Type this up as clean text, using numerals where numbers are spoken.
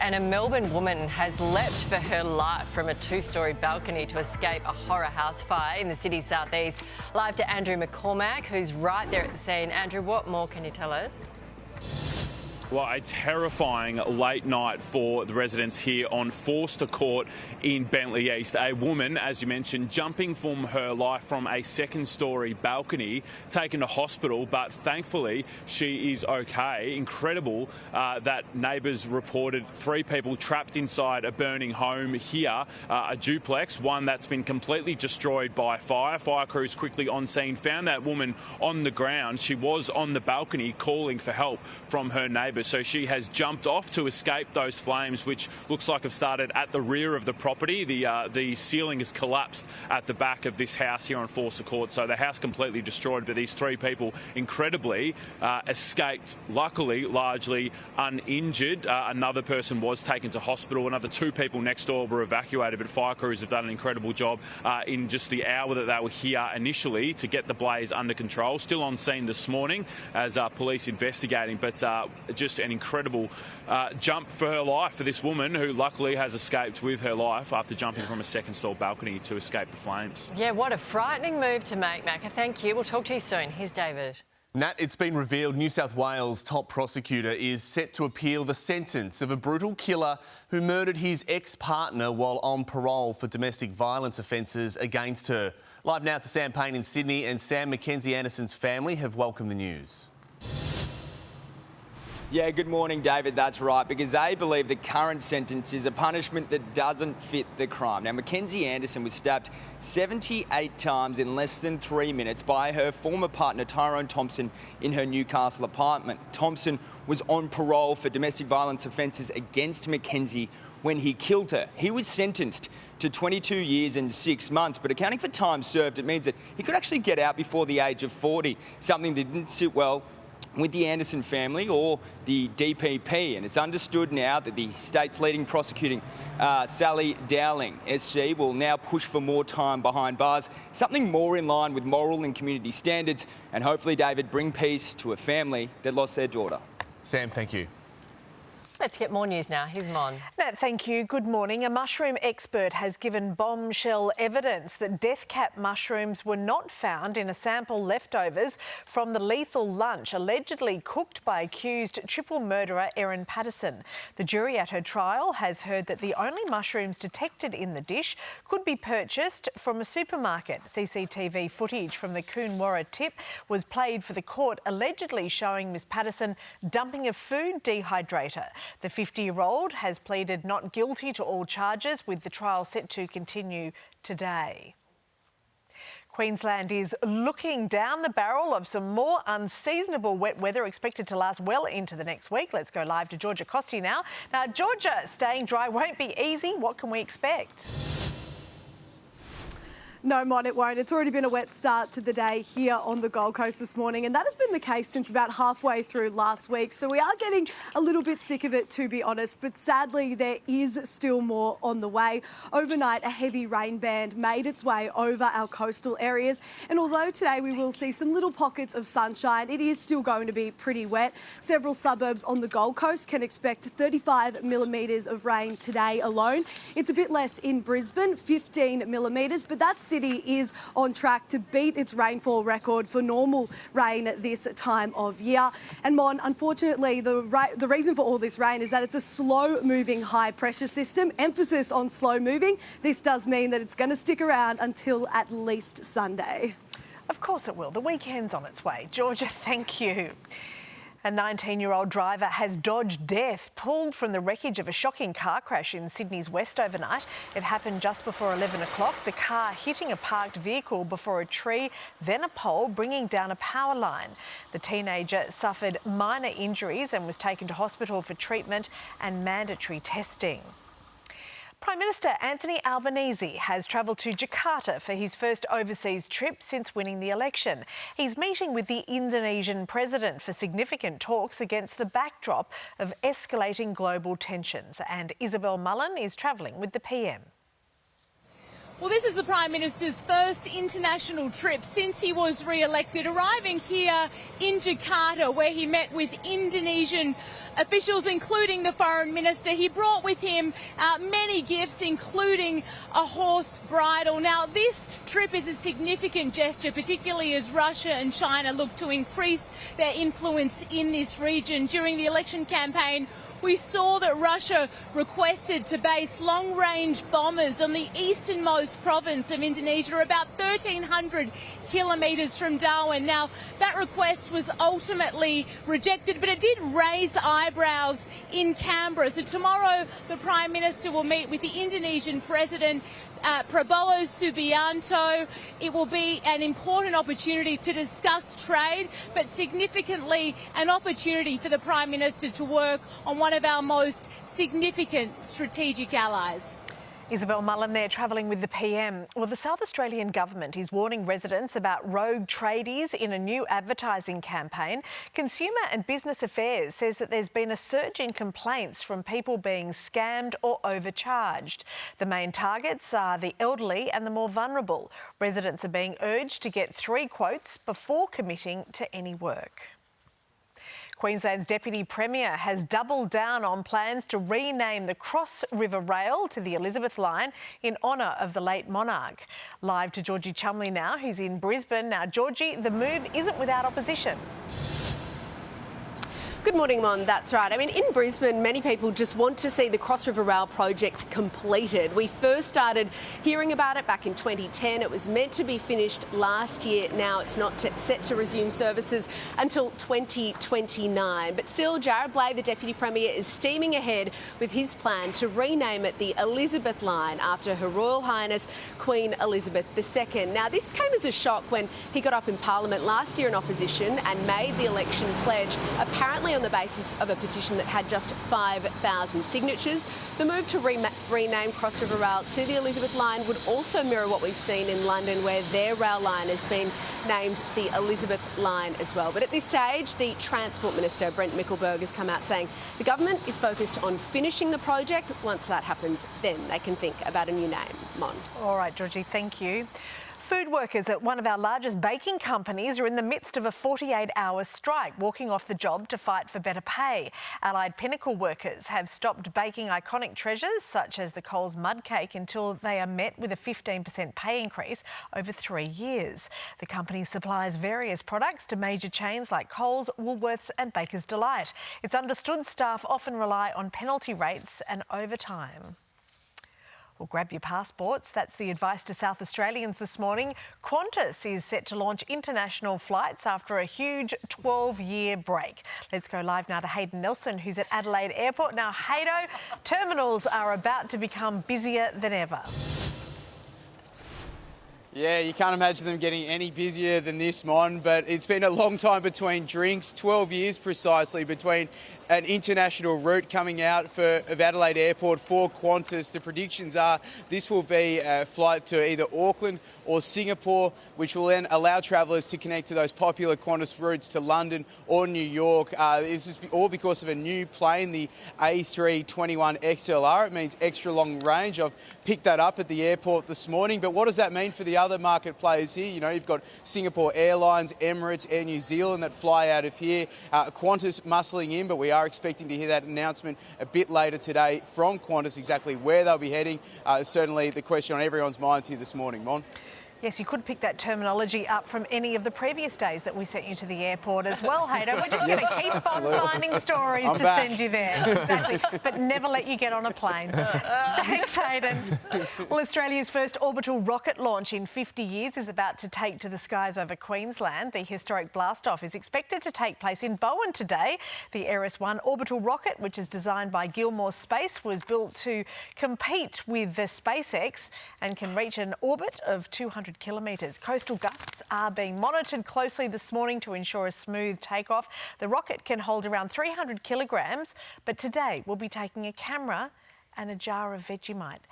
And a Melbourne woman has leapt for her life from a two-storey balcony to escape a horror house fire in the city's southeast. Live to Andrew McCormack, who's right there at the scene. Andrew, what more can you tell us? Well, a terrifying late night for the residents here on Forster Court in Bentley East. A woman, as you mentioned, jumping from her life from a second-storey balcony, taken to hospital, but thankfully she is okay. Incredible that neighbours reported 3 people trapped inside a burning home here, a duplex, one that's been completely destroyed by fire. Fire crews quickly on scene found that woman on the ground. She was on the balcony calling for help from her neighbours. So she has jumped off to escape those flames, which looks like have started at the rear of the property. The ceiling has collapsed at the back of this house here on Forster Court. So the house completely destroyed, but these 3 people incredibly escaped, luckily largely uninjured. Another person was taken to hospital. Another 2 people next door were evacuated, but fire crews have done an incredible job in just the hour that they were here initially to get the blaze under control. Still on scene this morning as police investigating, but just an incredible jump for her life for this woman who luckily has escaped with her life after jumping from a second-story balcony to escape the flames. Yeah, what a frightening move to make, Macca. Thank you. We'll talk to you soon. Here's David. Nat, it's been revealed New South Wales top prosecutor is set to appeal the sentence of a brutal killer who murdered his ex-partner while on parole for domestic violence offences against her. Live now to Sam Payne in Sydney, and Sam, Mackenzie Anderson's family have welcomed the news. Yeah, good morning, David. That's right, because they believe the current sentence is a punishment that doesn't fit the crime. Now, Mackenzie Anderson was stabbed 78 times in less than 3 minutes by her former partner, Tyrone Thompson, in her Newcastle apartment. Thompson was on parole for domestic violence offences against Mackenzie when he killed her. He was sentenced to 22 years and 6 months, but accounting for time served, it means that he could actually get out before the age of 40, something that didn't sit well with the Anderson family or the DPP. And it's understood now that the state's leading prosecuting Sally Dowling, SC, will now push for more time behind bars, something more in line with moral and community standards, and hopefully, David, bring peace to a family that lost their daughter. Sam, thank you. Let's get more news now. Here's Mon. Nat, thank you. Good morning. A mushroom expert has given bombshell evidence that death cap mushrooms were not found in a sample leftovers from the lethal lunch allegedly cooked by accused triple murderer Erin Patterson. The jury at her trial has heard that the only mushrooms detected in the dish could be purchased from a supermarket. CCTV footage from the Coonawarra tip was played for the court, allegedly showing Miss Patterson dumping a food dehydrator. The 50-year-old has pleaded not guilty to all charges, with the trial set to continue today. Queensland is looking down the barrel of some more unseasonable wet weather expected to last well into the next week. Let's go live to Georgia Costi now. Now, Georgia, staying dry won't be easy. What can we expect? No, Mon, it won't. It's already been a wet start to the day here on the Gold Coast this morning, and that has been the case since about halfway through last week. So we are getting a little bit sick of it, to be honest, but sadly there is still more on the way. Overnight, a heavy rain band made its way over our coastal areas, and although today we will see some little pockets of sunshine, it is still going to be pretty wet. Several suburbs on the Gold Coast can expect 35 millimetres of rain today alone. It's a bit less in Brisbane, 15 millimetres, but that's city is on track to beat its rainfall record for normal rain at this time of year. And Mon, unfortunately, the reason for all this rain is that it's a slow-moving high-pressure system. Emphasis on slow-moving. This does mean that it's going to stick around until at least Sunday. Of course it will. The weekend's on its way. Georgia, thank you. A 19-year-old driver has dodged death, pulled from the wreckage of a shocking car crash in Sydney's west overnight. It happened just before 11 o'clock, the car hitting a parked vehicle before a tree, then a pole, bringing down a power line. The teenager suffered minor injuries and was taken to hospital for treatment and mandatory testing. Prime Minister Anthony Albanese has travelled to Jakarta for his first overseas trip since winning the election. He's meeting with the Indonesian president for significant talks against the backdrop of escalating global tensions. And Isabel Mullen is travelling with the PM. Well, this is the Prime Minister's first international trip since he was re-elected, arriving here in Jakarta, where he met with Indonesian officials, including the Foreign Minister. He brought with him many gifts, including a horse bridle. Now, this trip is a significant gesture, particularly as Russia and China look to increase their influence in this region. During the election campaign, we saw that Russia requested to base long-range bombers on the easternmost province of Indonesia, about 1,300 kilometres from Darwin. Now, that request was ultimately rejected, but it did raise eyebrows in Canberra. So tomorrow, the Prime Minister will meet with the Indonesian President, Prabowo Subianto. It will be an important opportunity to discuss trade, but significantly an opportunity for the Prime Minister to work on one of our most significant strategic allies. Isabel Mullen there, travelling with the PM. Well, the South Australian government is warning residents about rogue tradies in a new advertising campaign. Consumer and Business Affairs says that there's been a surge in complaints from people being scammed or overcharged. The main targets are the elderly and the more vulnerable. Residents are being urged to get 3 quotes before committing to any work. Queensland's Deputy Premier has doubled down on plans to rename the Cross River Rail to the Elizabeth Line in honour of the late monarch. Live to Georgie Chumley now, who's in Brisbane. Now, Georgie, the move isn't without opposition. Good morning, Mon. That's right. I mean, in Brisbane, many people just want to see the Cross River Rail project completed. We first started hearing about it back in 2010. It was meant to be finished last year. Now it's not set to resume services until 2029. But still, Jared Blay, the Deputy Premier, is steaming ahead with his plan to rename it the Elizabeth Line after Her Royal Highness Queen Elizabeth II. Now, this came as a shock when he got up in Parliament last year in opposition and made the election pledge, apparently on the basis of a petition that had just 5,000 signatures. The move to rename Cross River Rail to the Elizabeth Line would also mirror what we've seen in London, where their rail line has been named the Elizabeth Line as well. But at this stage, the Transport Minister, Brent Mickelberg, has come out saying the government is focused on finishing the project. Once that happens, then they can think about a new name. Mon. All right, Georgie, thank you. Food workers at one of our largest baking companies are in the midst of a 48-hour strike, walking off the job to fight for better pay. Allied Pinnacle workers have stopped baking iconic treasures such as the Coles mud cake until they are met with a 15% pay increase over 3 years. The company supplies various products to major chains like Coles, Woolworths and Baker's Delight. It's understood staff often rely on penalty rates and overtime. Well, grab your passports. That's the advice to South Australians this morning. Qantas is set to launch international flights after a huge 12-year break. Let's go live now to Hayden Nelson, who's at Adelaide Airport. Now, Haydo, terminals are about to become busier than ever. Yeah, you can't imagine them getting any busier than this, Mon, but it's been a long time between drinks, 12 years precisely, between an international route coming out of Adelaide Airport for Qantas. The predictions are this will be a flight to either Auckland or Singapore, which will then allow travellers to connect to those popular Qantas routes to London or New York. This is all because of a new plane, the A321 XLR. It means extra long range. I've picked that up at the airport this morning. But what does that mean for the other market players here? You know, you've got Singapore Airlines, Emirates, Air New Zealand that fly out of here. Qantas muscling in, but we are expecting to hear that announcement a bit later today from Qantas, exactly where they'll be heading. Certainly the question on everyone's minds here this morning, Mon. Yes, you could pick that terminology up from any of the previous days that we sent you to the airport as well, Haydo. We're just going to keep on finding stories to send you there. Exactly. But never let you get on a plane. Thanks, Hayden. Well, Australia's first orbital rocket launch in 50 years is about to take to the skies over Queensland. The historic blast-off is expected to take place in Bowen today. The Eris-1 orbital rocket, which is designed by Gilmour Space, was built to compete with the SpaceX and can reach an orbit of 200 kilometres. Coastal gusts are being monitored closely this morning to ensure a smooth takeoff. The rocket can hold around 300 kilograms, but today we'll be taking a camera and a jar of Vegemite